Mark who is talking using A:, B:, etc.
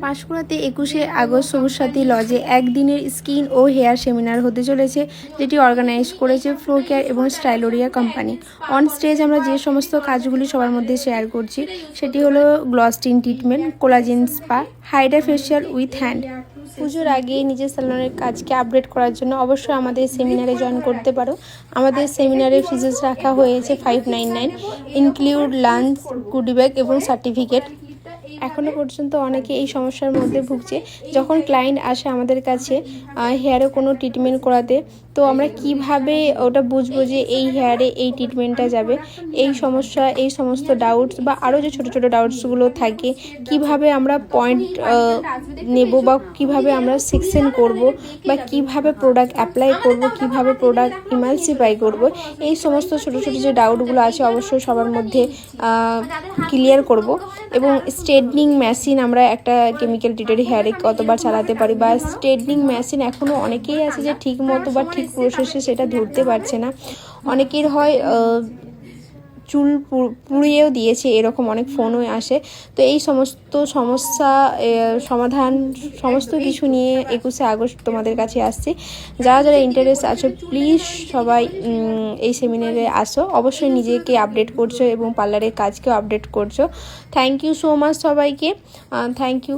A: পাঁশকুড়াতে 21শে August সবুজ সাথী লজে একদিনের স্কিন ও হেয়ার সেমিনার হতে চলেছে, যেটি অর্গানাইজ করেছে ফ্লো কেয়ার এবং স্টাইলোরিয়া কোম্পানি। অন স্টেজ আমরা যে সমস্ত কাজগুলি সবার মধ্যে শেয়ার করছি সেটি হলো gloss tin treatment, collagen spa, Hydra facial with hand. পুজোর আগে নিজের স্যালনের কাজকে আপডেট করার জন্য অবশ্যই আমাদের সেমিনারে জয়েন করতে পারো। আমাদের সেমিনারের ফিজেস রাখা হয়েছে 599, ইনক্লুড লাঞ্চ, গুডি ব্যাগ এবং সার্টিফিকেট। এখনও পর্যন্ত অনেকে এই সমস্যার মধ্যে ভুগছে, যখন ক্লায়েন্ট আসে আমাদের কাছে হেয়ারে কোনো ট্রিটমেন্ট করাতে, তো আমরা কিভাবে ওটা বুঝবো যে এই হেয়ারে এই ট্রিটমেন্টটা যাবে। এই সমস্যা, এই সমস্ত ডাউটস বা আরও যে ছোটো ছোটো ডাউটসগুলো থাকে, কিভাবে আমরা পয়েন্ট নেব বা কিভাবে আমরা সেকশন করব বা কিভাবে প্রোডাক্ট অ্যাপ্লাই করব, কিভাবে প্রোডাক্ট ইমালসিফাই করব, এই সমস্ত ছোটো ছোটো যে ডাউটগুলো আছে অবশ্যই সবার মধ্যে ক্লিয়ার করব। এবং স্ট্রেটনিং মেশিন, আমরা একটা কেমিক্যাল ট্রিটেড হেয়ারে কতবার চালাতে পারি, বা স্ট্রেটনিং মেশিন এখনও অনেকেই আছে যে ঠিক মতো বা ঠিক প্রসেসে সেটা ধরতে পারছে না। অনেকের হয় চুল পুড়িয়েও দিয়েছে, এরকম অনেক ফোনও আসে। তো এই সমস্ত সমস্যা সমাধান সমস্ত কিছু নিয়ে 21শে আগস্ট তোমাদের কাছে আসছি। যারা যারা ইন্টারেস্ট আছো প্লিজ সবাই এই সেমিনারে আসো। অবশ্যই নিজেকে আপডেট করছো এবং পার্লারের কাজকেও আপডেট করছো। থ্যাংক ইউ সো মাচ সবাইকে, থ্যাংক ইউ।